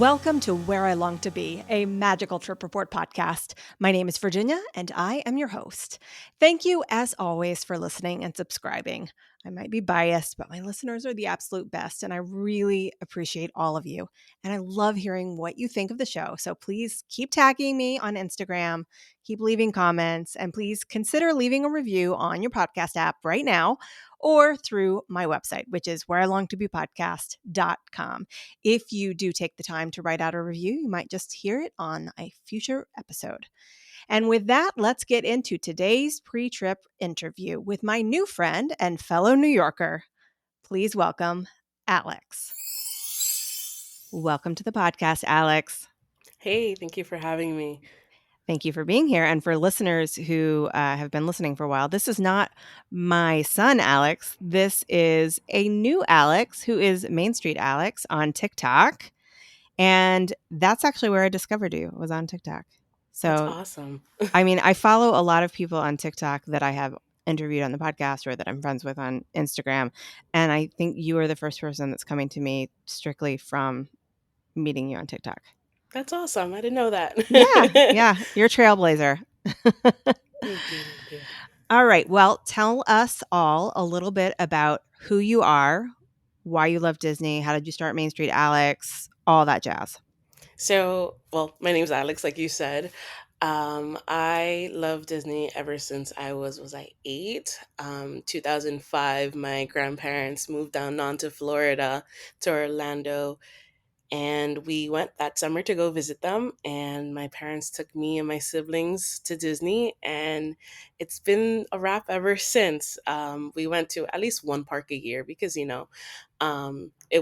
Welcome to Where I Long to Be, a magical trip report podcast. My name is Virginia, and I am your host. Thank you, as always, for listening and subscribing. I might be biased, but my listeners are the absolute best, and I really appreciate all of you. And I love hearing what you think of the show. So please keep tagging me on Instagram, keep leaving comments, and please consider leaving a review on your podcast app right now or through my website, which is whereilongtobepodcast.com. If you do take the time to write out a review, you might just hear it on a future episode. And with that, let's get into today's pre-trip interview with my new friend and fellow New Yorker. Please welcome Alex. Welcome to the podcast, Alex. Hey, thank you for having me. Thank you for being here. And for listeners who have been listening for a while, this is not my son, Alex. This is a new Alex who is Main Street Alex on TikTok. And that's actually where I discovered you, was on TikTok. That's So, awesome. I mean, I follow a lot of people on TikTok that I have interviewed on the podcast or that I'm friends with on Instagram. And I think you are the first person that's coming to me strictly from meeting you on TikTok. That's awesome. I didn't know that. Yeah. You're a trailblazer. Thank you. Thank you. All right. Well, tell us all a little bit about who you are, why you love Disney, how did you start Main Street Alex, all that jazz. My name's Alex, like you said. I love Disney ever since I 8? 2005, my grandparents moved down onto Florida to Orlando, and we went that summer to go visit them, and my parents took me and my siblings to Disney, and it's been a wrap ever since. We went to at least one park a year because it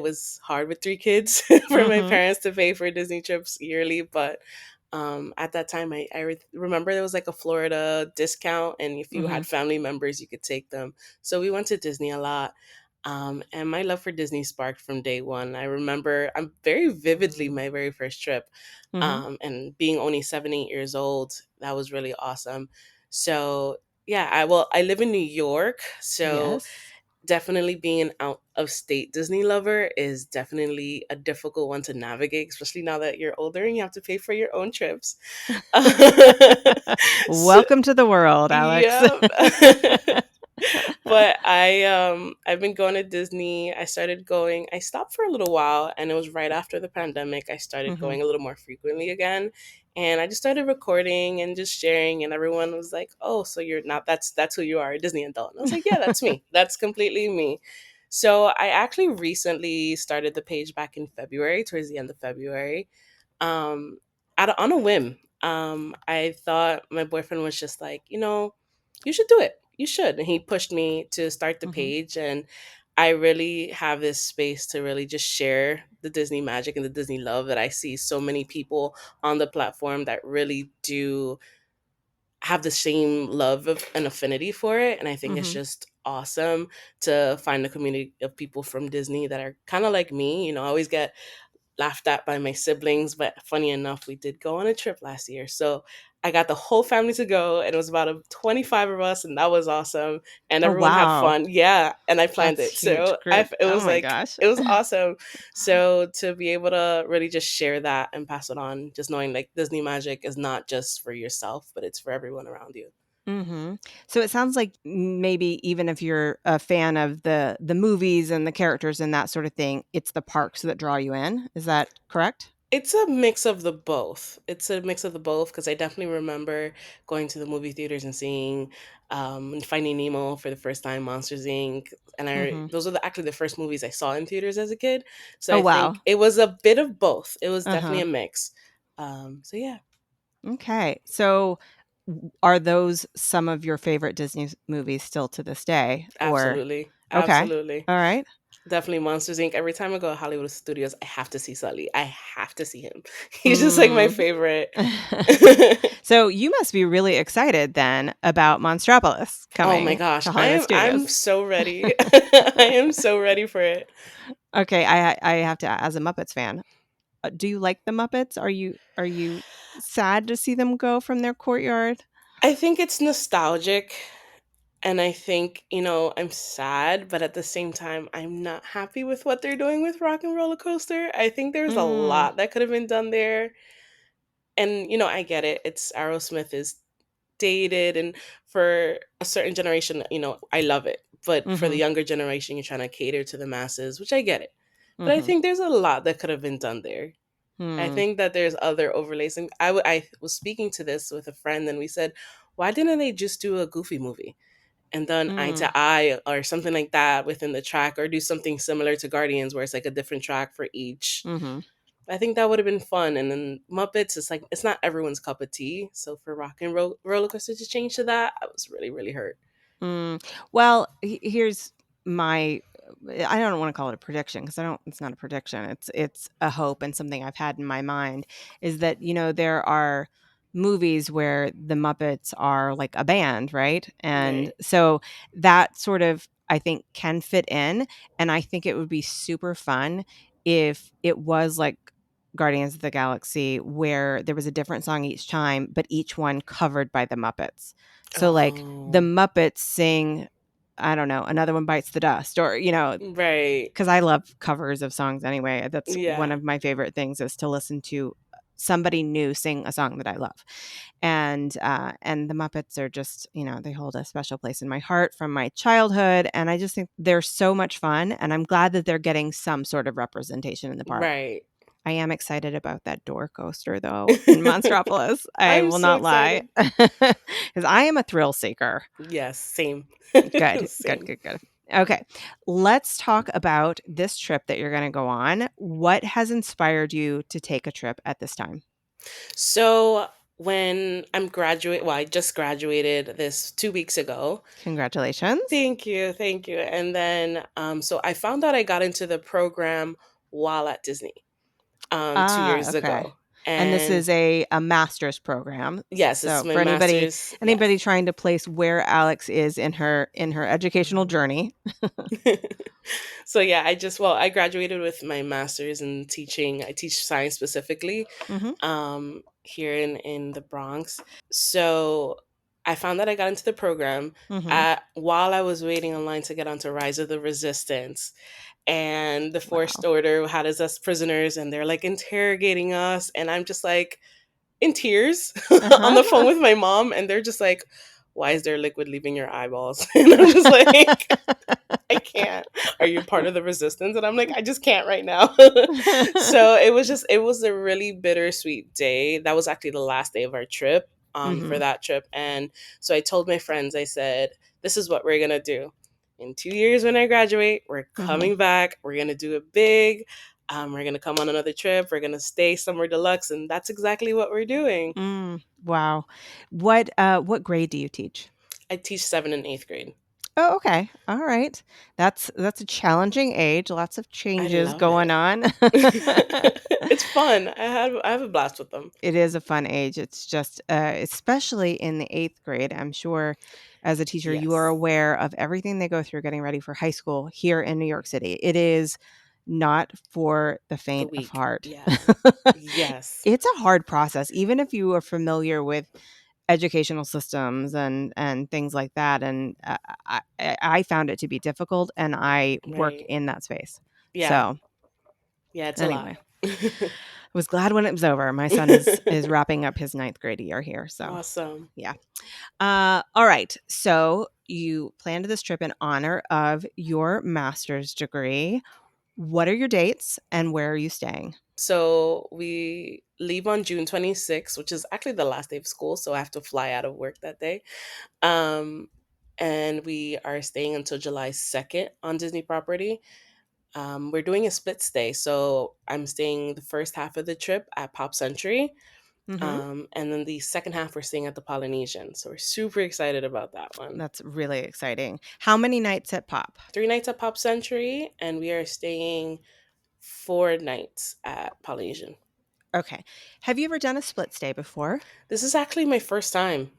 was hard with 3 kids for my Mm-hmm. parents to pay for Disney trips yearly, but at that time remember there was like a Florida discount, and if you Mm-hmm. had family members you could take them, so we went to Disney a lot. And my love for Disney sparked from day one. I remember I'm very vividly my very first trip, Mm-hmm. and being only 7, 8 years old, that was really awesome. So yeah, I live in New York, so Yes. definitely being an out of state Disney lover is definitely a difficult one to navigate, especially now that you're older and you have to pay for your own trips. So, Welcome to the world, Alex. yeah. But I've been going to Disney. I stopped for a little while, and it was right after the pandemic. I started Mm-hmm. going a little more frequently again. And I just started recording and just sharing, and everyone was like, "Oh, so you're not that's who you are, a Disney adult." And I was like, "Yeah, that's me. That's completely me." So I actually recently started the page back in February, towards the end of February, um, on a whim. I thought my boyfriend was just like, you should do it. You should. And he pushed me to start the Mm-hmm. page. And I really have this space to really just share the Disney magic and the Disney love that I see so many people on the platform that really do have the same love and affinity for it. And I think it's Mm-hmm. just awesome to find a community of people from Disney that are kind of like me. I always get laughed at by my siblings, but funny enough, we did go on a trip last year. So I got the whole family to go, and it was about 25 of us, and that was awesome. And Oh, everyone had wow. fun. Yeah, and I planned That's a it. huge So group. it Oh, was my like, gosh. it was awesome. So to be able to really just share that and pass it on, just knowing like Disney magic is not just for yourself, but it's for everyone around you. Mm-hmm. So it sounds like maybe even if you're a fan of the movies and the characters and that sort of thing, it's the parks that draw you in. Is that correct? It's a mix of the both. It's a mix of the both because I definitely remember going to the movie theaters and seeing Finding Nemo for the first time, Monsters Inc. And Mm-hmm. those were actually the first movies I saw in theaters as a kid. So Oh, I wow. think it was a bit of both. It was definitely Uh-huh. a mix. So yeah, Okay. So are those some of your favorite Disney movies still to this day? Or, absolutely. okay. Absolutely. All right. Definitely Monsters Inc. Every time I go to Hollywood Studios, I have to see Sully. I have to see him. He's just like my Mm. favorite. So you must be really excited then about Monstropolis Oh my coming gosh, to I Hollywood am I'm Studios. so ready. I am so ready for it. Okay, I have to, as a Muppets fan, do you like the Muppets? Are you sad to see them go from their courtyard? I think it's nostalgic. And I think, I'm sad, but at the same time, I'm not happy with what they're doing with Rock and Roller Coaster. I think there's a Mm, lot that could have been done there. And, I get it. It's Aerosmith is dated, and for a certain generation, I love it. But for the mhm, younger generation, you're trying to cater to the masses, which I get it. But I mhm, think there's a lot that could have been done there. I mm, think that there's other overlays. And I was speaking to this with a friend, and we said, why didn't they just do a Goofy movie and done eye mm, to eye or something like that within the track, or do something similar to Guardians where it's like a different track for each? mhm. I think that would have been fun. And then Muppets, it's like it's not everyone's cup of tea. So for Roller Coaster to change to that, I was really really hurt. Mm. Well, here's my I don't want to call it a prediction because I don't it's not a prediction. It's a hope and something I've had in my mind is that, there are movies where the Muppets are like a band, right? And Right. so that sort of I think can fit in, and I think it would be super fun if it was like Guardians of the Galaxy where there was a different song each time, but each one covered by the Muppets. So like the Oh, Muppets sing, I don't know, Another One Bites the Dust, or, right. because I love covers of songs anyway. That's one Yeah. of my favorite things is to listen to somebody new sing a song that I love. And the Muppets are just, they hold a special place in my heart from my childhood. And I just think they're so much fun. And I'm glad that they're getting some sort of representation in the park. Right. I am excited about that door coaster though in Monstropolis. I I'm will so not lie. excited. Because I am a thrill seeker. Yes, same. Good, good, Same. good, good. Okay, let's talk about this trip that you're going to go on. What has inspired you to take a trip at this time? So when I just graduated this 2 weeks ago. Congratulations. Thank you, thank you. And then, so I found out I got into the program while at Disney, 2 Ah, years okay. ago. And this And is a master's program. yes, this is So my for anybody master's. anybody Yes. trying to place where Alex is in her educational journey. So yeah, I graduated with my master's in teaching. I teach science specifically, Mhm. here in the Bronx. So I found that I got into the program Mhm. while I was waiting online to get onto Rise of the Resistance. And the Forced Wow. Order had us as prisoners, and they're like interrogating us. And I'm just like in tears on the phone Uh-huh. with my mom. And they're just like, why is there liquid leaving your eyeballs? And I'm just like, I can't. Are you part of the resistance? And I'm like, I just can't right now. So it was a really bittersweet day. That was actually the last day of our trip, for Mhm. that trip. And so I told my friends, I said, this is what we're going to do. In 2 years when I graduate, we're Mhm. coming back. We're going to do it big. We're going to come on another trip. We're going to stay somewhere deluxe. And that's exactly what we're doing. Wow. What grade do you teach? I teach 7th and 8th grade. Oh, okay. All right. That's a challenging age, lots of I changes love going it. on. It's fun. I have a blast with them. It is a fun age. It's just, especially in the 8th grade, I'm sure as a teacher, you are Yes. aware of everything they go through getting ready for high school here in New York City. It is not for the The faint of week. heart. Yes. Yes. It's a hard process, even if you are familiar with educational systems and things like that, and, I found it to be difficult, and I work Right. in that space. Yeah. So, Yeah, it's a lot. anyway, I was glad when it was over. My son is wrapping up his ninth grade year here, so, Awesome. yeah. All right, so you planned this trip in honor of your master's degree. What are your dates, and where are you staying? So we leave on June 26th, which is actually the last day of school, so I have to fly out of work that day. Um and we are staying until July 2nd on Disney property. We're doing a split stay, so I'm staying the first half of the trip at Pop Century, Mhm. and then the second half we're staying at the Polynesian. So we're super excited about that one. That's really exciting. How many nights at Pop? 3 nights at Pop Century, and we are staying 4 nights at Polynesian. Okay. Have you ever done a split stay before? This is actually my first time.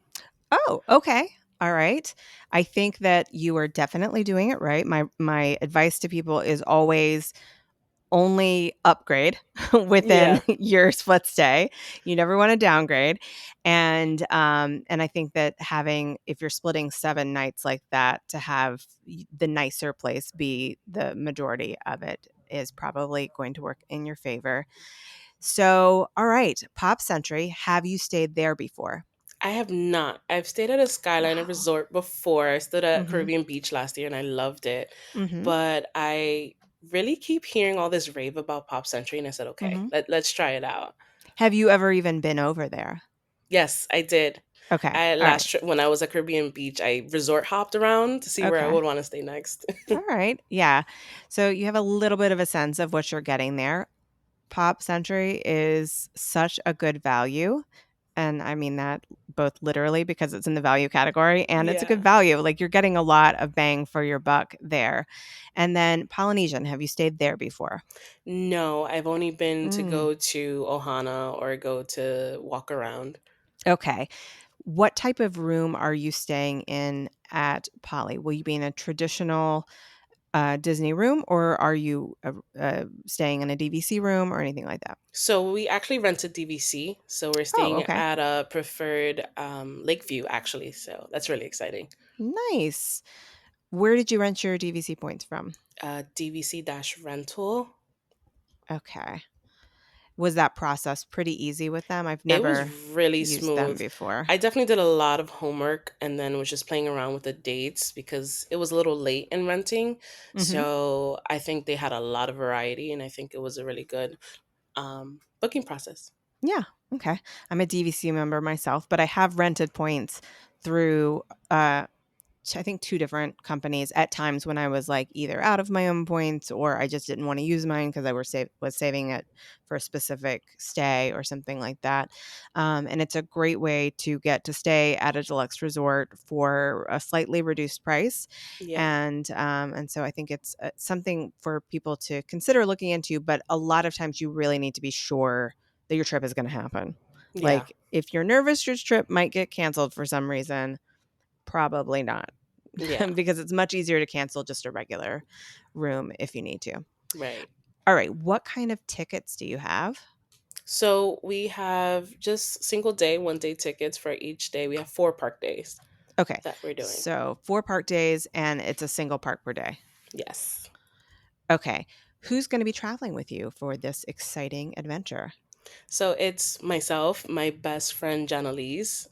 Oh, okay. All right. I think that you are definitely doing it right. My advice to people is always only upgrade within Yeah. your split stay. You never want to downgrade. And I think that having, if you're splitting 7 nights like that, to have the nicer place be the majority of it is probably going to work in your favor. So, all right, Pop Century, have you stayed there before? I have not. I've stayed at a Skyliner Wow. resort before. I stayed at Mhm. Caribbean Beach last year and I loved it. Mhm. But I really keep hearing all this rave about Pop Century and I said, okay, Mhm. let's try it out. Have you ever even been over there? Yes, I did. Okay. I All right. last trip when I was at Caribbean Beach, I resort hopped around to see where I Okay. would want to stay next. All right. Yeah. So you have a little bit of a sense of what you're getting there. Pop Century is such a good value. And I mean that both literally because it's in the value category and it's a good Yeah. value. Like you're getting a lot of bang for your buck there. And then Polynesian, have you stayed there before? No, I've only been to Mm, go to Ohana or go to walk around. okay. What type of room are you staying in at Poly? Will you be in a traditional Disney room or are you staying in a DVC room or anything like that? So we actually rented DVC. So we're Oh, staying okay. at a preferred Lakeview actually. So that's really exciting. Nice. Where did you rent your DVC points from? DVC dash rental. Okay. Was that process pretty easy with them? I've It was never really used them smooth. before. I definitely did a lot of homework and then was just playing around with the dates because it was a little late in renting. Mhm. So I think they had a lot of variety and I think it was a really good booking process. Yeah, okay. I'm a DVC member myself, but I have rented points through, uh I think 2 different companies at times when I was, like, either out of my own points or I just didn't wanna use mine because I was saving it for a specific stay or something like that, and it's a great way to get to stay at a deluxe resort for a slightly reduced price, Yeah. and so I think it's, something for people to consider looking into, but a lot of times you really need to be sure that your trip is gonna happen. Yeah. Like, if you're nervous your trip might get canceled for some reason, probably not. Yeah. Because it's much easier to cancel just a regular room if you need to. Right. All right, what kind of tickets do you have? So we have just single day, 1 day tickets for each day. We have 4 park days Okay, that we're doing. so 4 park days and it's a single park per day. Yes. Okay, who's gonna be traveling with you for this exciting adventure? So it's myself, my best friend Janelise.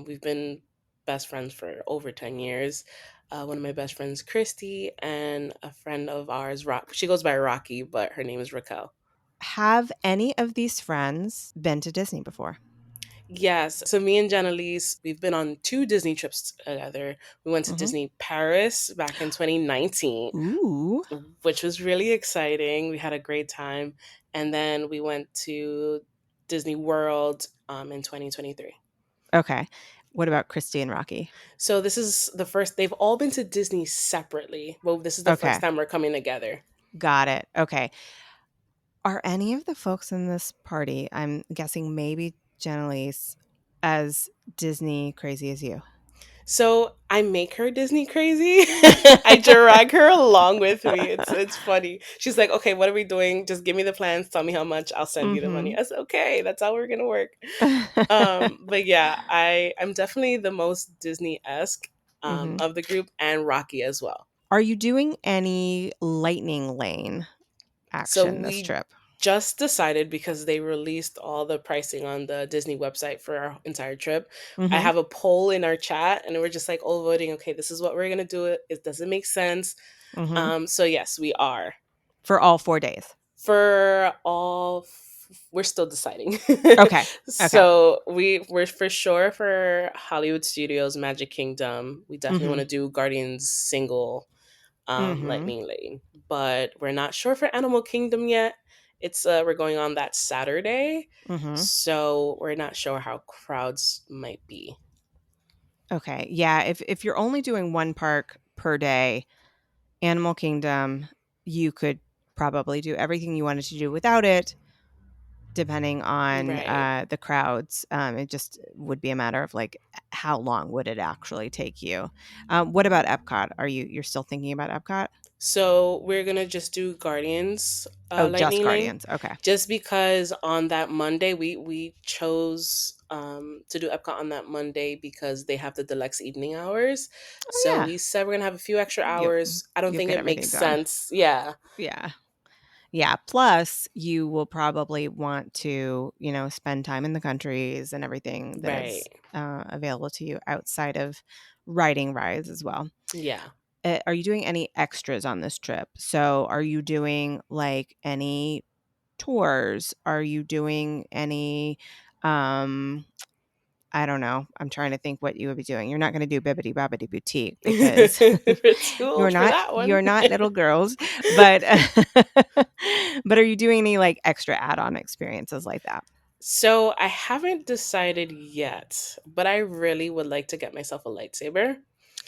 We've been best friends for over 10 years. One of my best friends, Christy, and a friend of ours, Rock. She goes by Rocky, but her name is Raquel. Have any of these friends been to Disney before? Yes. So me and Janelise, we've been on 2 Disney trips together. We went to Mhm. Disney Paris back in 2019, Ooh, which was really exciting. We had a great time. And then we went to Disney World in 2023. okay. What about Christy and Rocky? So this is the first, they've all been to Disney separately. Well, this is the first Okay, time we're coming together. got it. Okay. Are any of the folks in this party, I'm guessing maybe Jennalise, as Disney crazy as you? So I make her Disney crazy. I drag her along with me. It's funny. She's like, okay, what are we doing? Just give me the plans. Tell me how much. I'll send you the money. Mhm. I said, okay, that's how we're gonna work. But yeah, I'm definitely the most Disney esque Mhm. of the group, and Rocky as well. Are you doing any lightning lane So action this we trip? just decided because they released all the pricing on the Disney website for our entire trip. I Mhm. have a poll in our chat, and we're just like all voting. Okay, this is what we're gonna do. It doesn't make sense. Mhm. So yes, we are For all 4 days? for all. We're still deciding. Okay. Okay. So we're for sure for Hollywood Studios Magic Kingdom. We definitely want Mhm. to do Guardians single Mhm. Lightning Lane. But we're not sure for Animal Kingdom yet. It's we're going on that Saturday, Mhm. so we're not sure how crowds might be. Okay. Yeah, if you're only doing 1 park per day, Animal Kingdom, you could probably do everything you wanted to do without it, depending on, Right. the crowds. It just would be a matter of, like, how long would it actually take you? What about Epcot? You're still thinking about Epcot? So we're gonna just do Guardians Oh, just Lightning Lane, Guardians. Okay. just because on that Monday we chose to do Epcot on that Monday because they have the deluxe evening hours. Oh So yeah. we said we're gonna have a few extra You'll hours. I don't you'll think get it makes everything done. sense. Yeah, Yeah. Yeah, plus you will probably want to, spend time in the countries and everything that is right. available to you outside of riding rides as well. Yeah. Are you doing any extras on this trip? So, are you doing like any tours? Are you doing any um I don't know. I'm trying to think what you would be doing. You're not going to do Bibbidi Bobbidi Boutique because We're too you're old for not that you're one. not little girls, but but are you doing any like extra add-on experiences like that? So I haven't decided yet, but I really would like to get myself a lightsaber.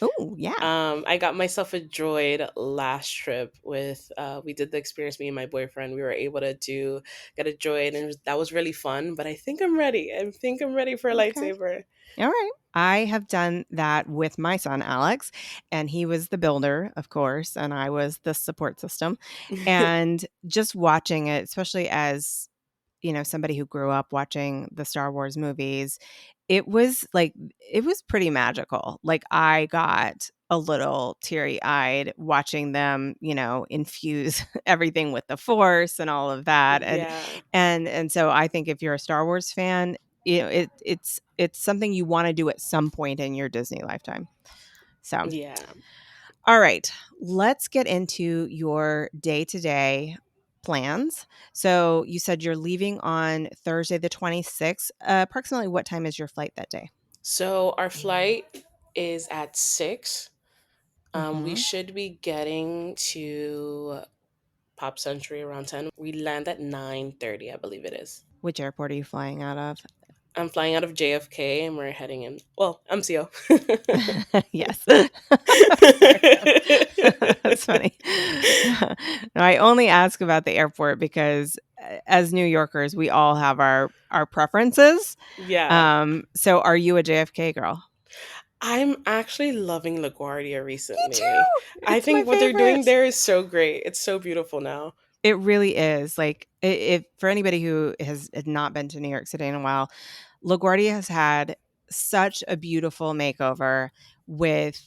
Oh, yeah. I got myself a droid last trip with we did the experience, me and my boyfriend. We were able to do get a droid and that was really fun, but I think I'm ready. I think I'm ready for a Okay. lightsaber. All right. I have done that with my son Alex, and he was the builder, of course, and I was the support system. And just watching it, especially as somebody who grew up watching the Star Wars movies, it was pretty magical. Like I got a little teary-eyed watching them, infuse everything with the Force and all of that. And Yeah. and so I think if you're a Star Wars fan, it's something you want to do at some point in your Disney lifetime. So, Yeah. all right, let's get into your day-to-day plans. So, you said you're leaving on Thursday the 26th. Approximately what time is your flight that day? So our flight is at 6. We Mhm. should be getting to Pop Century around 10. We land at 9:30, I believe it is. Which airport are you flying out of? I'm flying out of JFK and we're heading in. Well, MCO. Yes. Fair enough. That's funny. No, I only ask about the airport because as New Yorkers, we all have our preferences. Yeah. So are you a JFK girl? I'm actually loving LaGuardia Me recently. too. I It's my think what they're doing favorite. there is so great. It's so beautiful now. It really is. Like if for anybody who has not been to New York City in a while, LaGuardia has had such a beautiful makeover with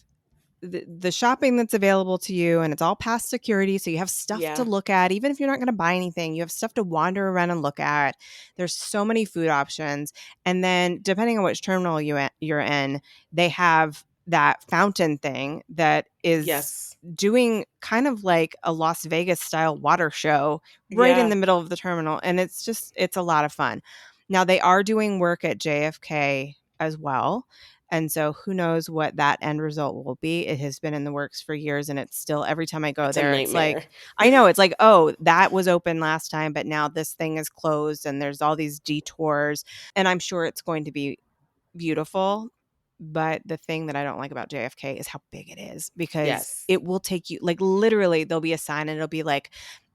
the shopping that's available to you, and it's all past security, so you have stuff to Yeah. look at even if you're not going to buy anything. You have stuff to wander around and look at. There's so many food options, and then depending on which terminal you're in, they have that fountain thing that is Yes. doing kind of like a Las Vegas style water show right in Yeah. the middle of the terminal, and it's a lot of fun. Now they are doing work at JFK as well, and so who knows what that end result will be. It has been in the works for years, and it's still every time I go It's a there, it's nightmare. like I know it's like, oh, that was open last time, but now this thing is closed and there's all these detours. And I'm sure it's going to be beautiful. But the thing that I don't like about JFK is how big it is because Yes. it will take you like literally there'll be a sign and it'll be like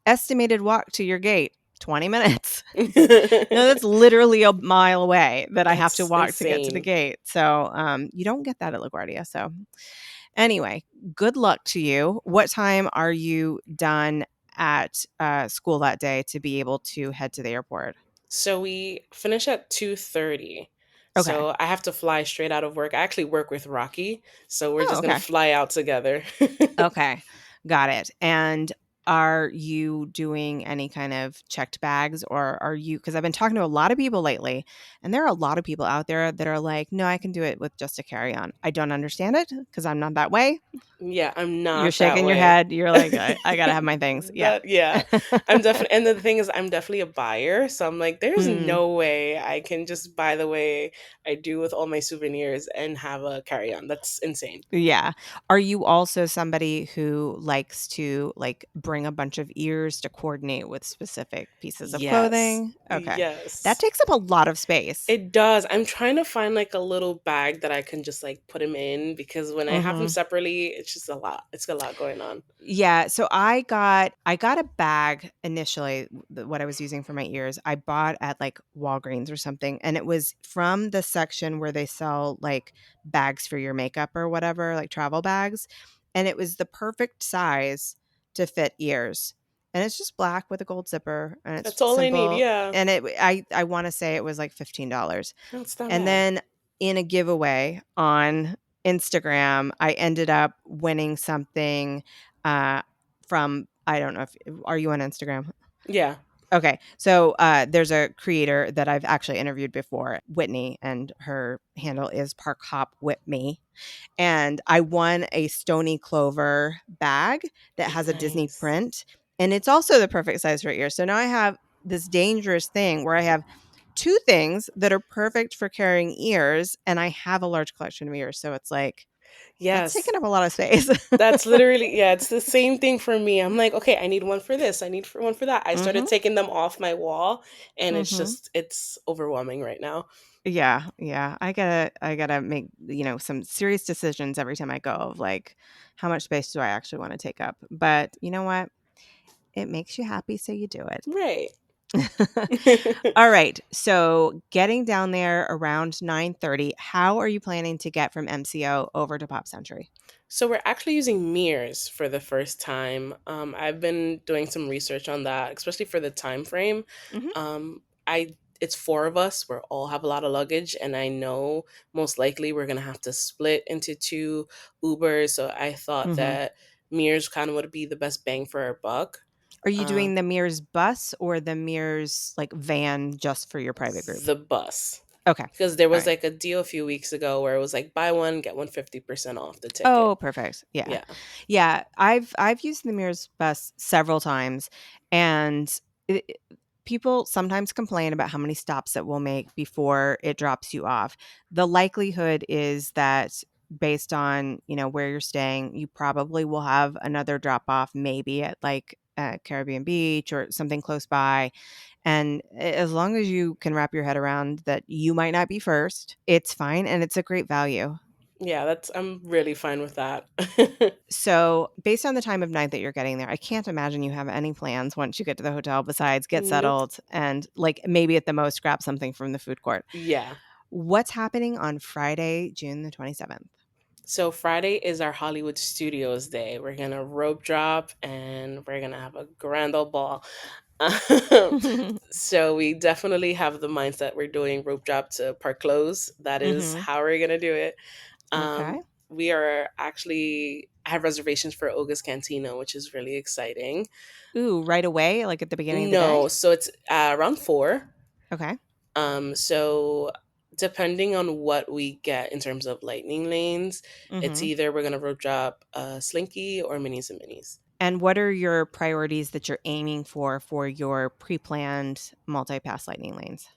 estimated walk to your gate 20 minutes. No, that's literally a mile away that I have to That's walk to get to the insane. gate. So, you don't get that at LaGuardia. So, anyway, good luck to you. What time are you done at school that day to be able to head to the airport? So we finish at 2:30. Okay. So I have to fly straight out of work. I actually work with Rocky, so we're Oh, just going to okay. fly out together. Okay. Got it. And are you doing any kind of checked bags or are you, because I've been talking to a lot of people lately, and there are a lot of people out there that are like, no, I can do it with just a carry on. I don't understand it because I'm not that way. Yeah, I'm You're not that shaking your way. head. You're like, I got to have my things. Yeah. That yeah. I'm definitely, and the thing is I'm definitely a buyer, so I'm like there's Mm, no way I can just buy the way I do with all my souvenirs and have a carry-on. That's insane. yeah. Are you also somebody who likes to like bring a bunch of ears to coordinate with specific pieces of Yes. clothing? Okay. That Yes. takes up a lot of space. It does. I'm trying to find like a little bag that I can just like put him in because when I have them Mhm. separately, it's just a lot. It's a lot going on. Yeah, so I got a bag initially, what I was using for my ears. I bought at like Walgreens or something, and it was from the section where they sell like bags for your makeup or whatever, like travel bags, and it was the perfect size to fit ears. And it's just black with a gold zipper, and it's That's all I need. simple. Yeah. And I want to say it was like $15. That's not And bad. then in a giveaway on Instagram, I ended up winning something from, I don't know if, are you on Instagram? Yeah. Okay. So there's a creator that I've actually interviewed before, Whitney, and her handle is Park Hop Whip Me. And I won a Stony Clover bag that has a Disney Nice. print. And it's also the perfect size for ears. So now I have this dangerous thing where I have two things that are perfect for carrying ears. And I have a large collection of ears. So it's like, that's Yes. taking up a lot of space. That's literally, yeah, it's the same thing for me. I'm like, okay, I need one for this. I need one for that. I started Mm-hmm. taking them off my wall, and Mm-hmm. it's overwhelming right now. Yeah, yeah. I gotta make, some serious decisions every time I go of like, how much space do I actually want to take up? But you know what? It makes you happy, so you do it. Right. All right. So getting down there around 9:30, how are you planning to get from MCO over to Pop Century? So we're actually using mirrors for the first time. I've been doing some research on that, especially for the time frame. Hmm. I It's four of us. We all have a lot of luggage, and I know most likely we're gonna have to split into two Ubers. So I thought Hmm. that mirrors kind of would be the best bang for our buck. Are you Uh, doing the Mears bus or the Mears like van just for your private group? the bus, Okay. because there All was right. like a deal a few weeks ago where it was like buy one get one 50% off the ticket. Oh, perfect. Yeah. Yeah. Yeah, I've used the Mears bus several times, and it people sometimes complain about how many stops it will make before it drops you off. The likelihood is that based on, where you're staying, you probably will have another drop off maybe at like Caribbean Beach or something close by. And as long as you can wrap your head around that you might not be first, it's fine and it's a great value. Yeah, that's I'm really fine with that. So, based on the time of night that you're getting there, I can't imagine you have any plans once you get to the hotel besides get Nope. settled and, like, maybe at the most grab something from the food court. Yeah. What's happening on Friday, June the 27th? So Friday is our Hollywood Studios day. We're gonna rope drop and we're gonna have a grand old ball. So we definitely have the mindset we're doing rope drop to park close. That is Mhm. how we're gonna do it. Okay. We are actually I have reservations for Oga's Cantina, which is really exciting. Ooh, right away, like, at the beginning of the day? No, so it's around 4. Okay. So depending on what we get in terms of lightning lanes, it's Mhm. either we're gonna road drop Slinky or Minis and Minis. And what are your priorities that you're aiming for your pre-planned multi-pass lightning lanes?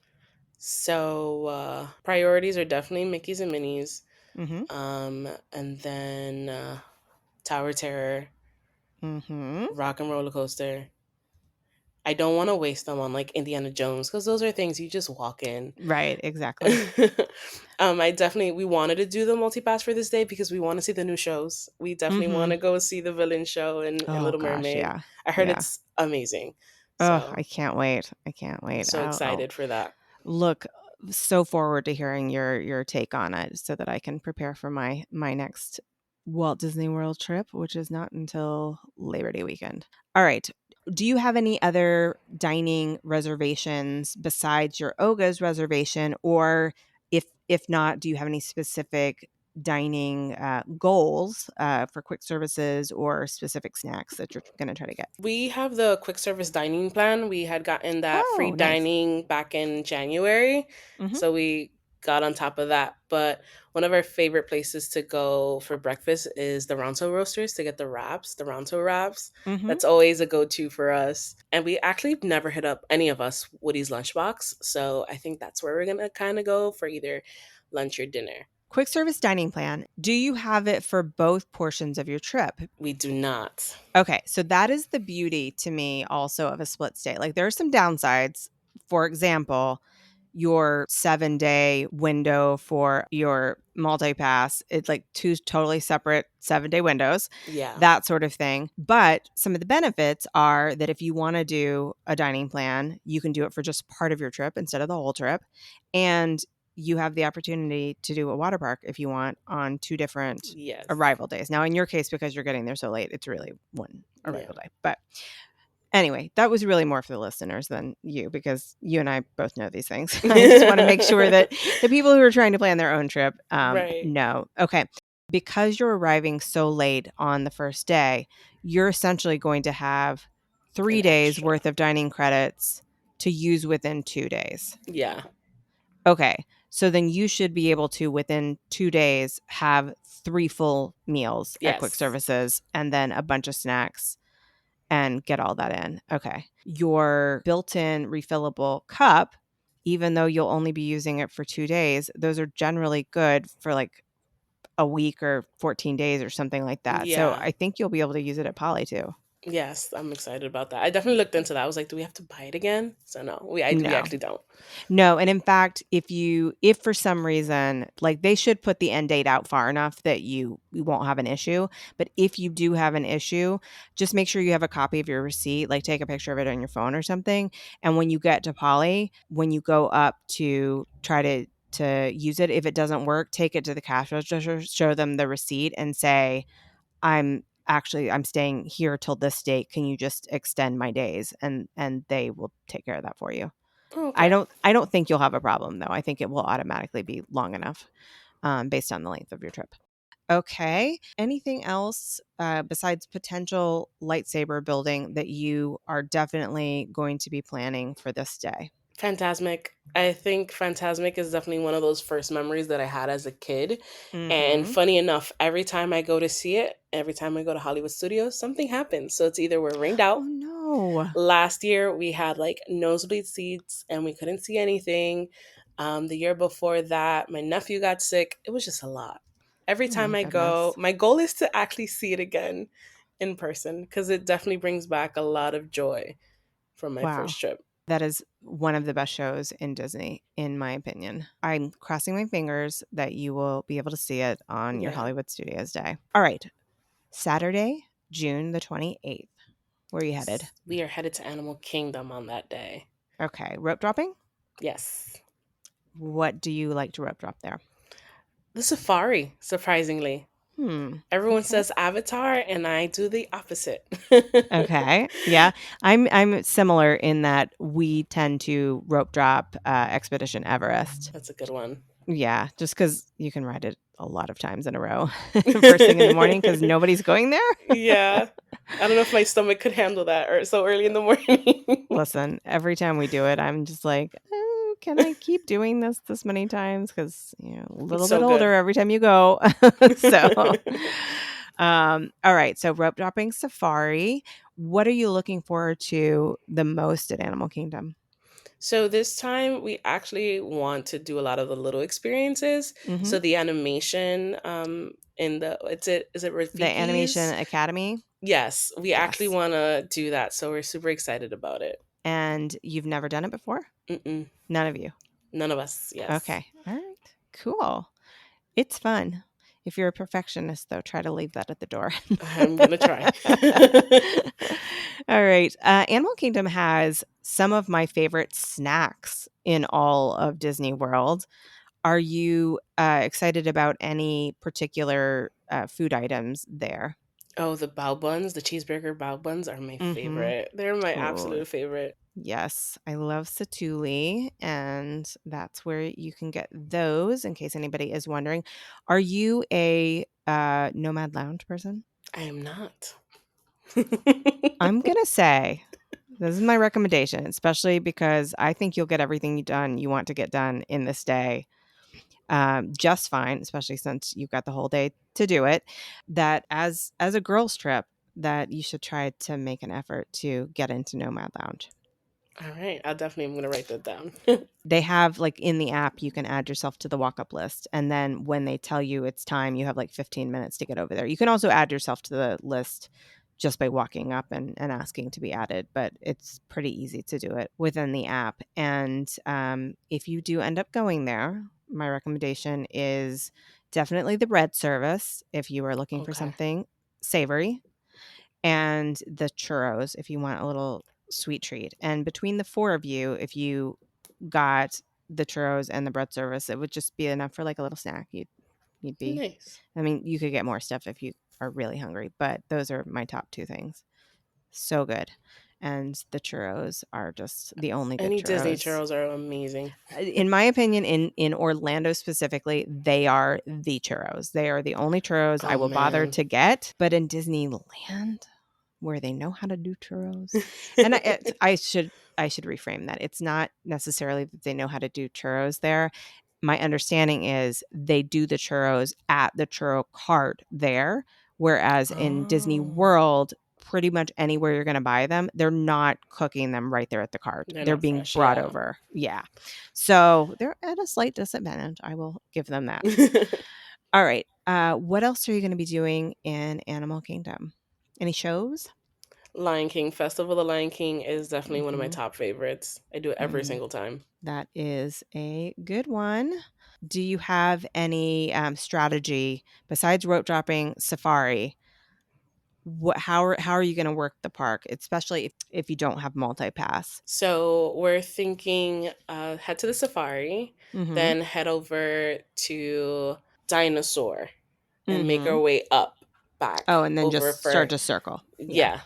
So priorities are definitely Mickey's and Minis, Mhm. and then Tower Terror, Mhm. Rock and Roller Coaster. I don't want to waste them on like Indiana Jones because those are things you just walk in. Right, exactly. I definitely we wanted to do the multipass for this day because we want to see the new shows. We definitely want to Mhm. go see the villain show in Oh Little gosh, Mermaid. yeah. I heard Yeah. it's amazing, Oh, so I can't wait. I can't I'm wait. so I'll excited for that. look so forward to hearing your take on it so that I can prepare for my next Walt Disney World trip, which is not until Labor Day weekend. All right. Do you have any other dining reservations besides your Oga's reservation, or if not, do you have any specific dining goals for quick services or specific snacks that you're going to try to get? We have the quick service dining plan. We had gotten that free Oh, nice. dining back in January. Hmm. So we got on top of that. But one of our favorite places to go for breakfast is the Ronto Roasters to get the wraps, the Ronto wraps. Hmm. That's always a go to for us. And we actually never hit up any of us Woody's lunchbox. So I think that's where we're going to kind of go for either lunch or dinner. Quick service dining plan. Do you have it for both portions of your trip? We do not. Okay, so that is the beauty to me also of a split stay. Like there are some downsides. For example, your 7-day window for your multi-pass, it's like two totally separate 7-day windows, Yeah. that sort of thing. But some of the benefits are that if you want to do a dining plan, you can do it for just part of your trip instead of the whole trip. And you have the opportunity to do a water park if you want on 2 different Yes. arrival days. Now, in your case, because you're getting there so late, it's really one Yeah. arrival day. But anyway, that was really more for the listeners than you, because you and I both know these things. I just want to make sure that the people who are trying to plan their own trip Right. know. Okay. Because you're arriving so late on the first day, you're essentially going to have 3 An days extra. worth of dining credits to use within 2 days. Yeah. Okay. So then you should be able to, within 2 days, have 3 full meals at quick Yes. services and then a bunch of snacks and get all that in. Okay. Your built-in refillable cup, even though you'll only be using it for 2 days, those are generally good for like a week or 14 days or something like that. So Yeah. I think you'll be able to use it at Poly too. Yes, I'm excited about that. I definitely looked into that. I was like, do we have to buy it again? So no, we No. actually don't. No, and in fact, if for some reason, like, they should put the end date out far enough that you won't have an issue, but if you do have an issue, just make sure you have a copy of your receipt, like, take a picture of it on your phone or something, and when you get to Poly, when you go up to try to use it, if it doesn't work, take it to the cash register, show them the receipt and say, I'm staying here till this date. Can you just extend my days?" And they will take care of that for you. Oh, I okay. don't I don't think you'll have a problem, though. I think it will automatically be long enough, based on the length of your trip. Okay. Anything else, besides potential lightsaber building that you are definitely going to be planning for this day? Fantasmic. I think Fantasmic is definitely one of those first memories that I had as a kid. And Mhm. funny enough, every time I go to see it, every time I go to Hollywood Studios, something happens. So it's either we're ringed Oh, out. no. Last year we had like nosebleed seats and we couldn't see anything. The year before that, my nephew got sick. It was just a lot. Every Oh, time my I go, goodness. my goal is to actually see it again in person because it definitely brings back a lot of joy from my Wow. first trip. That is one of the best shows in Disney, in my opinion. I'm crossing my fingers that you will be able to see it on your Yeah. Hollywood Studios day. All right. Saturday, June the 28th. Where are you headed? We are headed to Animal Kingdom on that day. Okay. Rope dropping? Yes. What do you like to rope drop there? The safari, surprisingly. Everyone Okay. says Avatar, and I do the opposite. Okay. Yeah. I'm similar in that we tend to rope drop Expedition Everest. That's a good one. Yeah, just because you can ride it a lot of times in a row first thing in the morning because nobody's going there. Yeah. I don't know if my stomach could handle that or so early in the morning. Listen, every time we do it, I'm just like, "Oh, can I keep doing this many times?" Because, a It's little bit so older good. every time you go. So, all right. So rope dropping safari. What are you looking forward to the most at Animal Kingdom? So this time we actually want to do a lot of the little experiences. Hmm. So the animation in the is it The Animation Rafiki's? Academy. Yes, we actually Yes. want to do that. So we're super excited about it. And you've never done it before? Mm-mm. None of you. None of us. Yes. Okay. All right. Cool. It's fun. If you're a perfectionist, though, try to leave that at the door. I'm gonna try. All right. Animal Kingdom has some of my favorite snacks in all of Disney World. Are you excited about any particular food items there? Oh, the bao buns, the cheeseburger bao buns are my Mm-hmm. favorite. They're my Oh, absolute favorite. yes. I love Satuli, and that's where you can get those in case anybody is wondering. Are you a Nomad Lounge person? I am not. I'm going to say this is my recommendation, especially because I think you'll get everything you want to get done in this day just fine, especially since you've got the whole day to do it. That as a girls trip, that you should try to make an effort to get into Nomad Lounge. All right, I definitely am gonna write that down. They have, like, in the app, you can add yourself to the walk-up list, and then when they tell you it's time, you have, like, 15 minutes to get over there. You can also add yourself to the list just by walking up and asking to be added, but it's pretty easy to do it within the app, and, if you do end up going there, my recommendation is definitely the bread service if you are looking for Okay. something savory, and the churros if you want a little sweet treat, and between the 4 of you, if you got the churros and the bread service, it would just be enough for like a little snack. You'd be Nice. I mean, you could get more stuff if you are really hungry, but those are my top 2 things. So good. And the churros are just the only good Any Disney churros. churros are amazing. In my opinion, in Orlando specifically, they are the churros. They are the only churros I Oh will bother man. to get. But in Disneyland, where they know how to do churros, and I should reframe that. It's not necessarily that they know how to do churros there. My understanding is they do the churros at the churro cart there, whereas in Disney Oh, World, pretty much anywhere you're going to buy them, they're not cooking them right there at the cart. they're They're not being fresh. brought Yeah. over. Yeah. So they're at a slight disadvantage. I will give them that. All right. What else are you going to be doing in Animal Kingdom? Any shows? Lion King Festival. The Lion King is definitely one of my Mm-hmm. top favorites. I do it every Mm-hmm. single time. That is a good one. Do you have any strategy besides rope dropping safari? How are you going to work the park, especially if you don't have multi pass? So we're thinking head to the safari, Mm-hmm. then head over to Dinosaur and make Mm-hmm. our way up back Oh, and then over just start for, to circle. Yeah, yeah,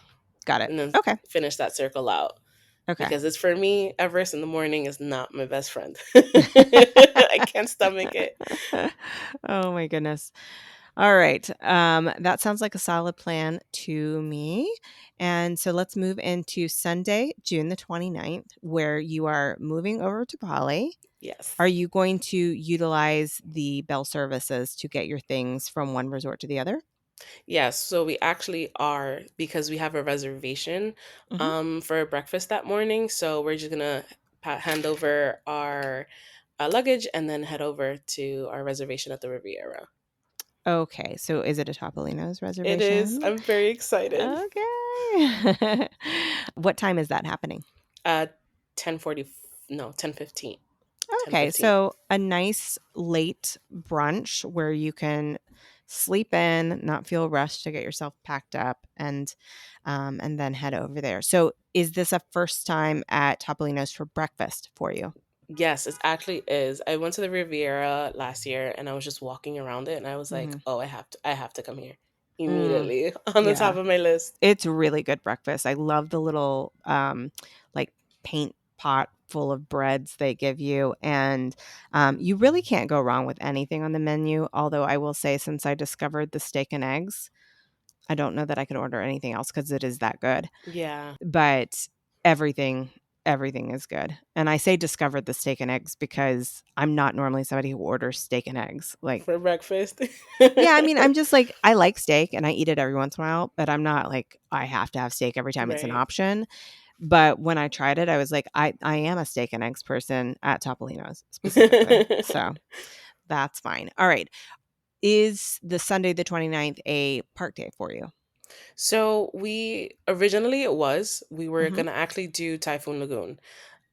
got it. and then Okay. finish that circle out. Okay. Because it's for me, Everest in the morning is not my best friend. I can't stomach it. Oh my goodness. All right. That sounds like a solid plan to me. And so let's move into Sunday, June the 29th, where you are moving over to Bali. Yes. Are you going to utilize the bell services to get your things from one resort to the other? Yes, so we actually are because we have a reservation Hmm. for breakfast that morning. So we're just gonna hand over our luggage and then head over to our reservation at the Riviera. Okay. So is it a Topolino's It is. reservation? I'm very excited. Okay. What time is that happening? 10:40. No, 10:15. Ten Okay, fifteen. so a nice late brunch where you can sleep in, not feel rushed to get yourself packed up, and then head over there. So, is this a first time at Topolino's for breakfast for you? Yes, it actually is. I went to the Riviera last year and I was just walking around it and I was like, Hmm. "Oh, I have to come here Mm, immediately." On the top yeah, of my list. it's really good breakfast. I love the little like paint pot full of breads they give you, and you really can't go wrong with anything on the menu. Although I will say, since I discovered the steak and eggs, I don't know that I could order anything else because it is that good. Yeah, But everything everything is good. And I say discovered the steak and eggs because I'm not normally somebody who orders steak and eggs. Like, for breakfast. yeah, I mean, I'm just like, I like steak and I eat it every once in a while, but I'm not like I have to have steak every time it's an Right. option. But when I tried it, I was like, I am a steak and eggs person at Topolino's specifically. So that's fine. All right. Is the Sunday the 29th a park day for you? So we originally it was we were Mhm. gonna actually do Typhoon Lagoon,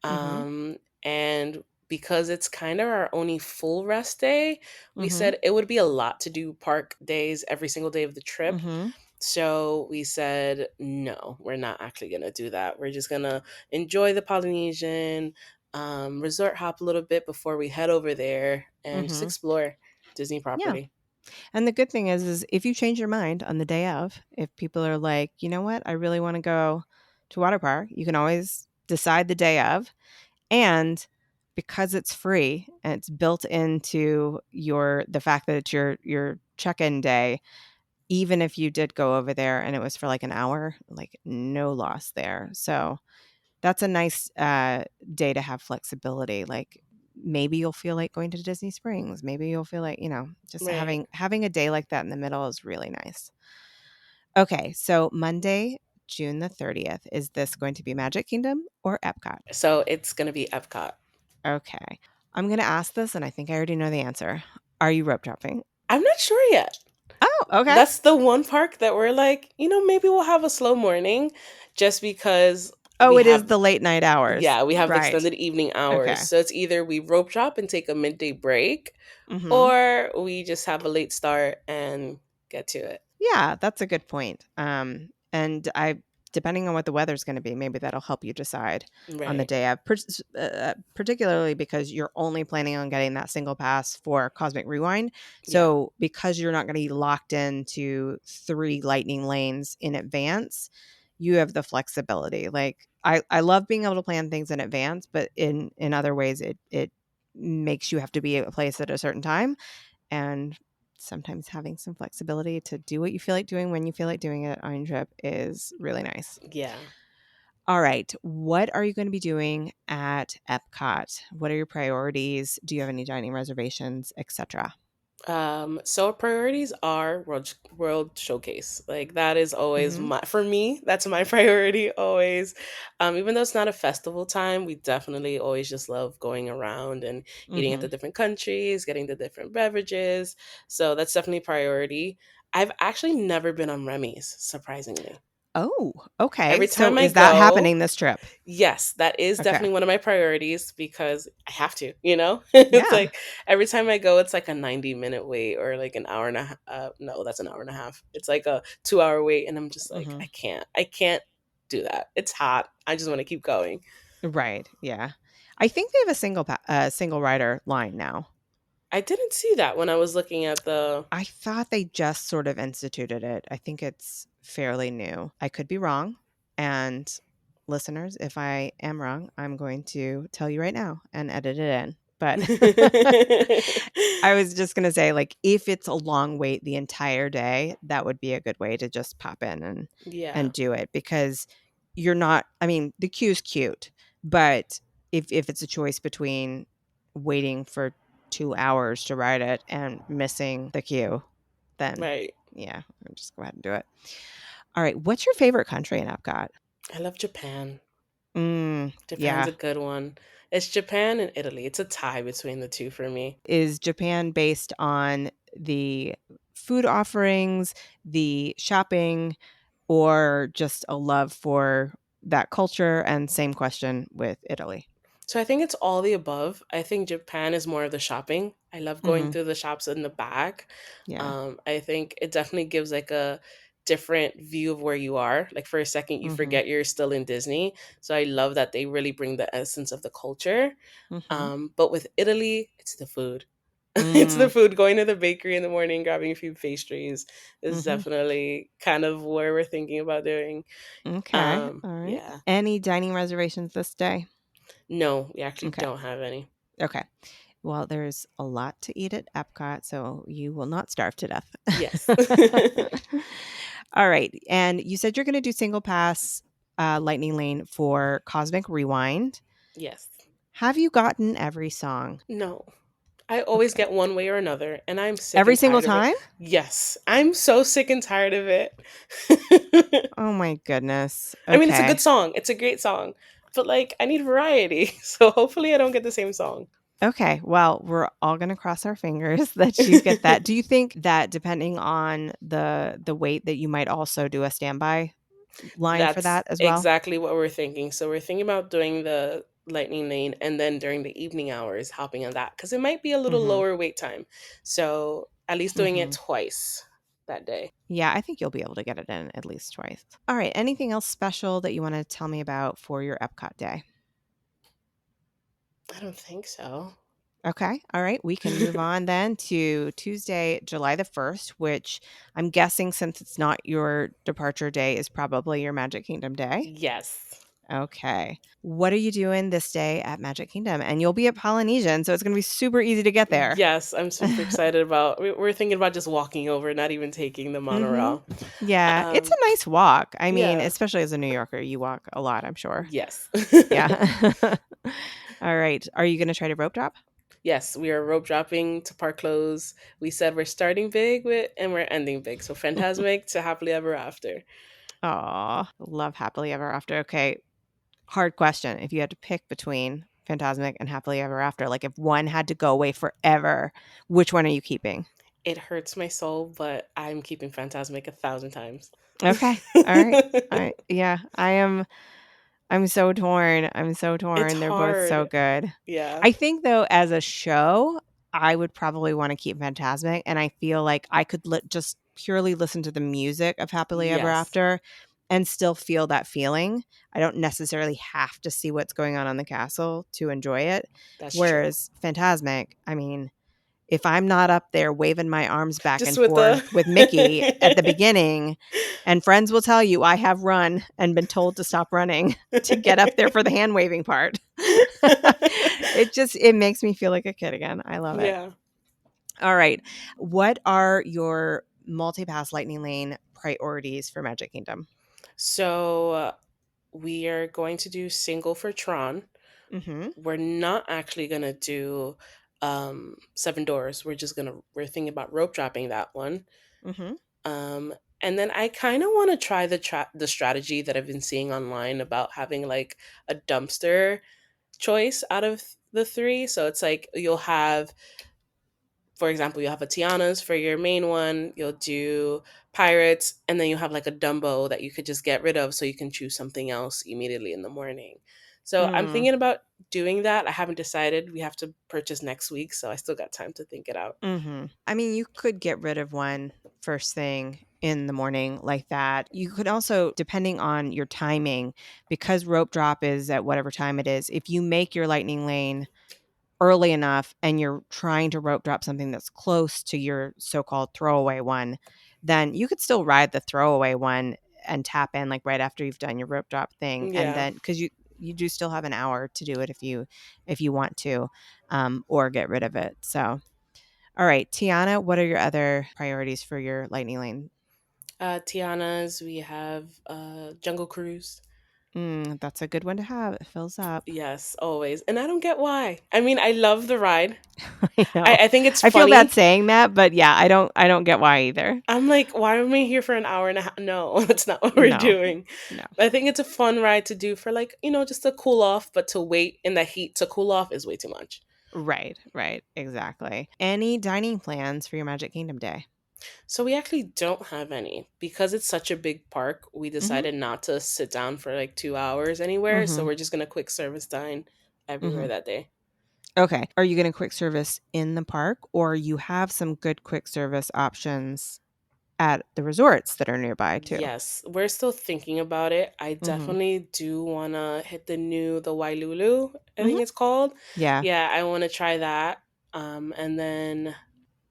Mhm. and because it's kind of our only full rest day, we Mhm. said it would be a lot to do park days every single day of the trip. Mhm. So we said no, we're not actually gonna do that. We're just gonna enjoy the Polynesian, resort hop a little bit before we head over there and just Mhm. explore Disney Yeah. property. And the good thing is if you change your mind on the day of, if people are like, "You know what? I really want to go to water park." You can always decide the day of. And because it's free and it's built into the fact that it's your check-in day, even if you did go over there and it was for like an hour, like no loss there. So that's a nice day to have flexibility. Like maybe you'll feel like going to Disney Springs. Maybe you'll feel like, just Right. having a day like that in the middle is really nice. Okay, so Monday, June the 30th, is this going to be Magic Kingdom or Epcot? So it's gonna be Epcot. Okay. I'm going to ask this and I think I already know the answer. Are you rope dropping? I'm not sure yet. Oh, okay. That's the one park that we're like, maybe we'll have a slow morning just because Oh, we it is have, the late night hours. yeah, we have Right. extended evening hours. Okay. So it's either we rope drop and take a midday break Mhm. or we just have a late start and get to it. Yeah, that's a good point. And I depending on what the weather's going to be, maybe that'll help you decide on the Right. day of, particularly because you're only planning on getting that single pass for Cosmic Rewind. Yeah. So because you're not going to be locked into 3 lightning lanes in advance, you have the flexibility. Like I love being able to plan things in advance, but in other ways it makes you have to be at a place at a certain time, and sometimes having some flexibility to do what you feel like doing when you feel like doing it on your trip is really nice. Yeah. All right. What are you going to be doing at Epcot? What are your priorities? Do you have any dining reservations, etc.? So our priorities are World Showcase. Like that is always Mm-hmm. my for me. That's my priority always. Even though it's not a festival time, we definitely always just love going around and eating at Mm-hmm. the different countries, getting the different beverages. So that's definitely priority. I've actually never been on Remy's, surprisingly. Oh, okay. Every So time I is that go, happening this trip? yes, that is Okay. definitely one of my priorities because I have to, you know? It's Yeah. like every time I go, it's like a 90-minute wait or like an hour and a half. No, that's an hour and a half. It's like a 2 hour wait. And I'm just like, Mm-hmm. I can't do that. It's hot. I just want to keep going. Right. Yeah. I think they have a single rider line now. I didn't see that when I was looking at the. I thought they just sort of instituted it. I think it's fairly new. I could be wrong. And listeners, if I am wrong, I'm going to tell you right now and edit it in. But I was just going to say, like, if it's a long wait the entire day, that would be a good way to just pop in Yeah, and do it, because you're not, I mean, the queue's cute, but if it's a choice between waiting for 2 hours to ride it and missing the queue, then right. yeah, I'll just go ahead and do it. All right. What's your favorite country in Epcot? I love Japan. Japan's Yeah. a good one. It's Japan and Italy. It's a tie between the two for me. Is Japan based on the food offerings, the shopping, or just a love for that culture? And same question with Italy. So I think it's all the above. I think Japan is more of the shopping. I love going Hmm. through the shops in the back. Yeah. I think it definitely gives like a different view of where you are. Like for a second, you Hmm. forget you're still in Disney. So I love that they really bring the essence of the culture. Hmm. But with Italy, it's the food. It's the Mm. food. Going to the bakery in the morning, grabbing a few pastries is Hmm. definitely kind of where we're thinking about doing. Okay. All right. Yeah. Any dining reservations this day? No, we actually Okay. don't have any. Okay. Well, there's a lot to eat at Epcot, so you will not starve to death. Yes. All right. And you said you're going to do single pass Lightning Lane for Cosmic Rewind. Yes. Have you gotten every song? No. I always Okay. get one way or another, and I'm sick Every and single tired of it. time? Yes, I'm so sick and tired of it. Oh my goodness. I mean, it's a good Okay. song. It's a great song. But like I need variety. So hopefully I don't get the same song. Okay. Well, we're all going to cross our fingers that you get that. Do you think that depending on the weight that you might also do a standby line for That's that as well? exactly what we're thinking. So we're thinking about doing the lightning lane and then during the evening hours hopping on that because it might be a little Mhm. lower wait time. So at least doing it Mhm. twice that day. Yeah, I think you'll be able to get it in at least twice. All right. Anything else special that you want to tell me about for your Epcot day? I don't think so. Okay. All right. We can move on then to Tuesday, July the 1st, which I'm guessing, since it's not your departure day, is probably your Magic Kingdom day. Yes. Okay. What are you doing this day at Magic Kingdom? And you'll be at Polynesian, so it's going to be super easy to get there. Yes, I'm super excited about. We're thinking about just walking over, not even taking the Hmm. monorail. Yeah. It's Um, a nice walk. I mean, yeah. especially as a New Yorker, you walk a lot, I'm sure. Yes. Yeah. All right. Are you going to try to rope drop? Yes, we are rope dropping to park close. We said we're starting big with and we're ending big. So Fantasmic to happily ever after. Aw, love Happily Ever After. Okay, hard question. If you had to pick between Fantasmic and Happily Ever After, like if one had to go away forever, which one are you keeping? It hurts my soul, but I'm keeping Fantasmic 1,000 times. Okay. All right. Yeah, I'm so torn. I'm so It's torn. They're both so hard. good. Yeah. I think though, as a show, I would probably want to keep Fantasmic, and I feel like I could just purely listen to the music of Happily Ever Yes. After and still feel that feeling. I don't necessarily have to see what's going on the castle to enjoy it. That's true. Whereas Phantasmic, I mean, if I'm not up there waving my arms back Just and with forth the with Mickey at the beginning, and friends will tell you I have run and been told to stop running to get up there for the hand waving part. It makes me feel like a kid again. I love it. Yeah. All right. What are your multi-pass lightning lane priorities for Magic Kingdom? So we are going to do single for Tron. Mm-hmm. We're not actually gonna do Seven Doors. We're thinking about rope dropping that one. Mm-hmm. Um and then I kind of want to try the strategy that I've been seeing online about having like a dumpster choice out of the three. So it's like you'll have, for example, you'll have a Tiana's for your main one, you'll do Pirates, and then you have like a Dumbo that you could just get rid of so you can choose something else immediately in the morning. So I'm Mm. thinking about doing that. I haven't decided. We have to purchase next week, so I still got time to think it out. Mm-hmm. I mean, you could get rid of one first thing in the morning like that. You could also, depending on your timing, because rope drop is at whatever time it is, if you make your lightning lane early enough and you're trying to rope drop something that's close to your so-called throwaway one, then you could still ride the throwaway one and tap in like right after you've done your rope drop thing, and Yeah. then because you do still have an hour to do it if you want to, or get rid of it. So all right, Tiana, what are your other priorities for your lightning lane? Tiana's, we have Jungle Cruise. That's a good one to have. It fills up. Yes, always. And I don't get why. I mean, I love the ride. I know. I think it's I feel bad funny. saying that, but yeah, I don't get why either. I'm like, why am I here for an hour and a half? No, that's not what we're No. doing. No. I think it's a fun ride to do for like, just to cool off, but to wait in the heat to cool off is way too much. Right, right, exactly. Any dining plans for your Magic Kingdom day? So we actually don't have any because it's such a big park. We Mhm. decided not to sit down for like 2 hours anywhere. So Mhm. we're just going to quick service dine everywhere Mhm. that day. Okay. Are you going to quick service in the park, or you have some good quick service options at the resorts that are nearby too? Yes, we're still thinking about it. I Mhm. definitely do want to hit the Wailulu, I Mhm. think it's called. Yeah. Yeah, I want to try that. And then,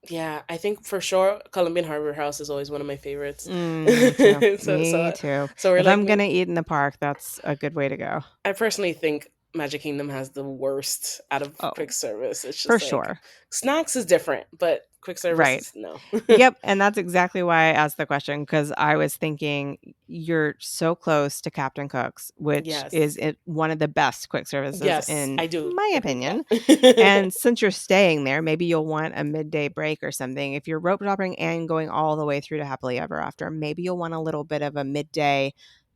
yeah, I think for sure Colombian Harbor House is always one of my favorites. Me too. so, Me so, too. so we're If like, I'm gonna eat in the park, that's a good way to go. I personally think Magic Kingdom has the worst out of quick Oh, service. It's for just like sure. snacks is different, but quick service Right. is no. Yep, and that's exactly why I asked the question, because I was thinking you're so close to Captain Cook's, which is Yes. one of the best quick services Yes, in I do my agree with opinion. that. And since you're staying there, maybe you'll want a midday break or something. If you're rope dropping and going all the way through to Happily Ever After, maybe you'll want a little bit of a midday,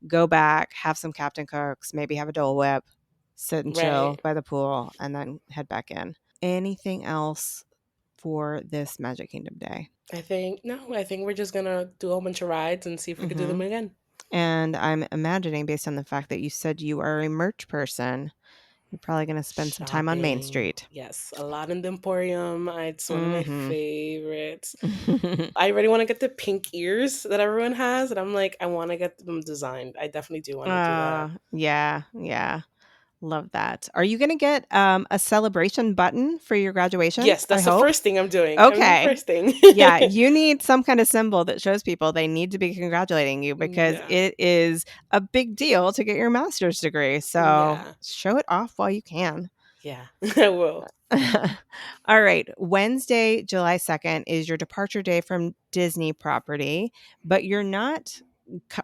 go back, have some Captain Cook's, maybe have a Dole Whip, sit and chill Right. by the pool, and then head back in. Anything else for this Magic Kingdom day? I think no, I think we're just gonna do a whole bunch of rides and see if we could do Hmm. them again. And I'm imagining, based on the fact that you said you are a merch person, you're probably going to spend some time on Main Shopping. Street. Yes, a lot in the Emporium. It's one of my Hmm. favorites. I really want to get the pink ears that everyone has, and I'm like, I want to get them designed. I definitely do want to do that. Yeah, yeah. Love that. Are you going to get a celebration button for your graduation? Yes, I that's the hope. first thing I'm doing. I'm the Okay. first thing. Yeah, you need some kind of symbol that shows people they need to be congratulating you, because Yeah. it is a big deal to get your master's degree. So Yeah. show it off while you can. Yeah. I will. All right. Wednesday, July 2nd is your departure day from Disney property, but you're not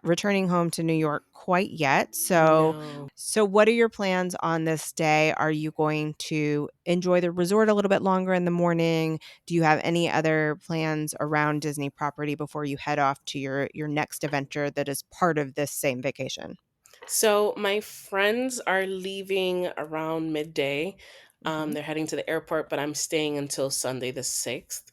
returning home to New York quite yet. No. So what are your plans on this day? Are you going to enjoy the resort a little bit longer in the morning? Do you have any other plans around Disney property before you head off to your next adventure that is part of this same vacation? So my friends are leaving around midday. Mhm. They're heading to the airport, but I'm staying until Sunday the 6th.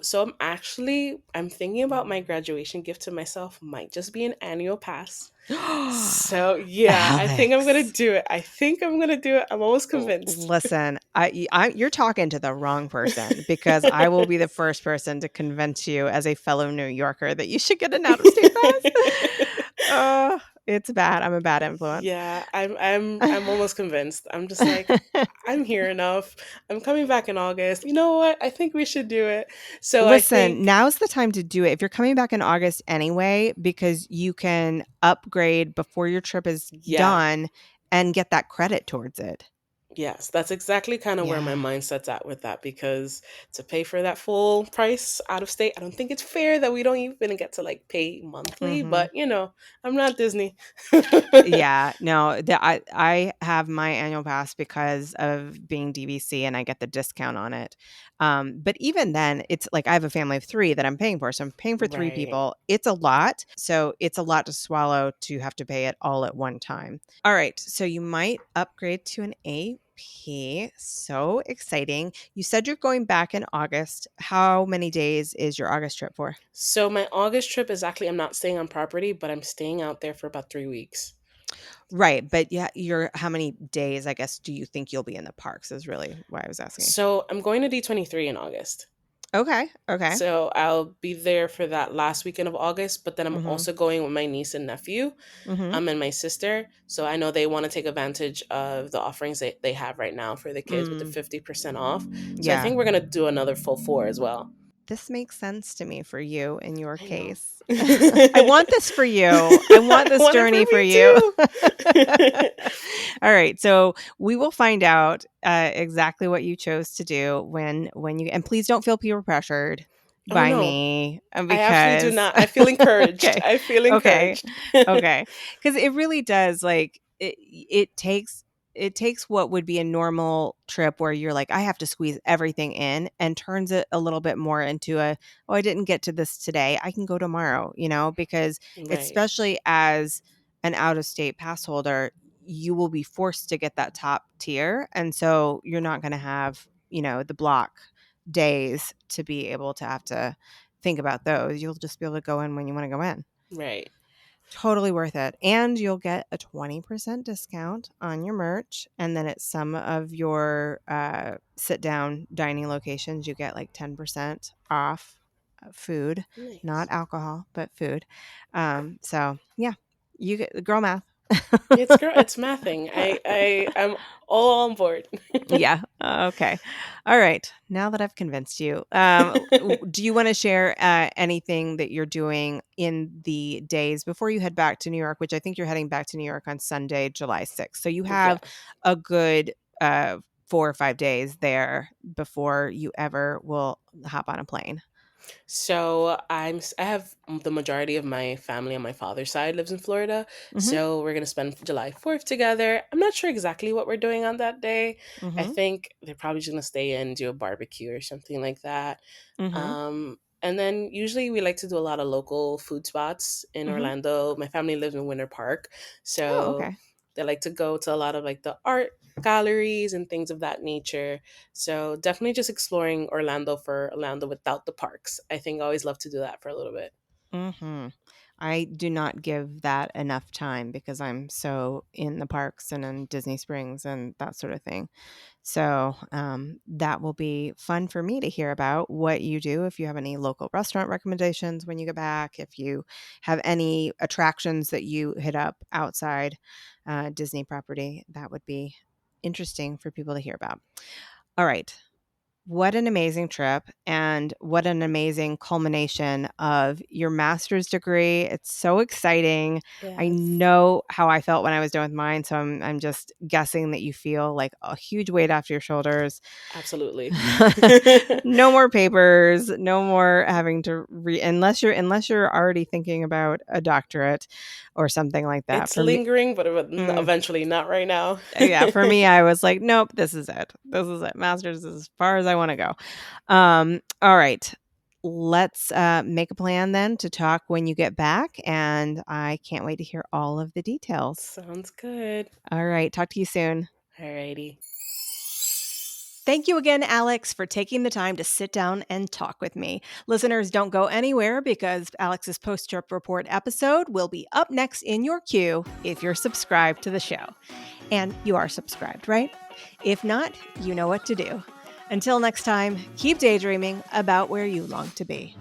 So I'm thinking about my graduation gift to myself might just be an annual pass. So yeah, I think I'm gonna Alex. do it. I think I'm gonna do it. I'm almost convinced. Listen, you're talking to the wrong person, because I will be the first person to convince you as a fellow New Yorker that you should get an out of state pass. Oh, it's bad. I'm a bad influence. Yeah, I'm almost convinced. I'm just like, I'm here enough. I'm coming back in August. You know what? I think we should do it. So I Listen, think, now's the time to do it. If you're coming back in August anyway, because you can upgrade before your trip is yeah, done and get that credit towards it. yes, that's exactly kind of where my Yeah. mindset's at with that, because to pay for that full price out of state, I don't think it's fair that we don't even get to like pay monthly, Mhm. but I'm not Disney. Yeah, no, I have my annual pass because of being DVC and I get the discount on it. But even then, it's like I have a family of 3 that I'm paying for, so I'm paying for 3 Right. people. It's a lot, so it's a lot to swallow to have to pay it all at one time. All right, so you might upgrade to an AP. So exciting. You said you're going back in August. How many days is your August trip for? So my August trip is actually, I'm not staying on property, but I'm staying out there for about 3 weeks. Right, but yeah, you're how many days, I guess, do you think you'll be in the parks is really why I was asking. So I'm going to D23 in August. Okay, okay. So I'll be there for that last weekend of August, but then I'm Mhm, also going with my niece and nephew, mhm. and my sister. So I know they want to take advantage of the offerings that they have right now for the kids with the Mm, 50% off. So I yeah. think we're gonna do another full four as well. This makes sense to me for you in your I know. case. I want this for you. I want I this want it journey for you. for me too. All right, so we will find out, exactly what you chose to do when you and please don't feel peer pressured Oh by no, me, I absolutely do because not. I feel encouraged. okay, I feel okay, encouraged. okay, because it really does, like, it takes what would be a normal trip where you're like, "I have to squeeze everything in," and turns it a little bit more into a, "Oh, I didn't get to this today. I can go tomorrow," because Right, especially as an out of state pass holder, you will be forced to get that top tier. And so you're not going to have, the block days to be able to have to think about those. You'll just be able to go in when you want to go in. right. Totally worth it. And you'll get a 20% discount on your merch. And then at some of your sit down dining locations, you get like 10% off food, not Nice. alcohol, but food. So, yeah, you get girl math. It's mathing. I'm all on board. Yeah. Okay. All right. Now that I've convinced you, do you want to share anything that you're doing in the days before you head back to New York, which I think you're heading back to New York on Sunday, July 6th. So you have Yes. a good 4 or 5 days there before you ever will hop on a plane. So I have the majority of my family on my father's side lives in Florida. Mm-hmm. So we're gonna spend July 4th together. I'm not sure exactly what we're doing on that day. I Mm-hmm. think they're probably just gonna stay in, do a barbecue or something like that. Mm-hmm. And then usually we like to do a lot of local food spots in Mm-hmm. Orlando. My family lives in Winter Park, Oh, so okay. they like to go to a lot of like the art galleries and things of that nature. So definitely just exploring Orlando for Orlando without the parks. I think I always love to do that for a little bit. Mm-hmm. I do not give that enough time because I'm so in the parks and in Disney Springs and that sort of thing. So that will be fun for me to hear about what you do. If you have any local restaurant recommendations when you get back, if you have any attractions that you hit up outside Disney property, that would be interesting for people to hear about. All right. What an amazing trip and what an amazing culmination of your master's degree. It's so exciting. I Yes, know how I felt when I was done with mine, so I'm just guessing that you feel like a huge weight off your shoulders. absolutely. No more papers, no more having to unless you're already thinking about a doctorate or something like that. It's For me, lingering, but mm, eventually not right now. yeah, for me, I was like, nope, this is it. This is it. Masters is as far as I want to go. All right. Let's make a plan then to talk when you get back. And I can't wait to hear all of the details. Sounds good. All right. Talk to you soon. Alrighty. Thank you again, Alex, for taking the time to sit down and talk with me. Listeners, don't go anywhere because Alex's post trip report episode will be up next in your queue if you're subscribed to the show. And you are subscribed, right? If not, you know what to do. Until next time, keep daydreaming about where you long to be.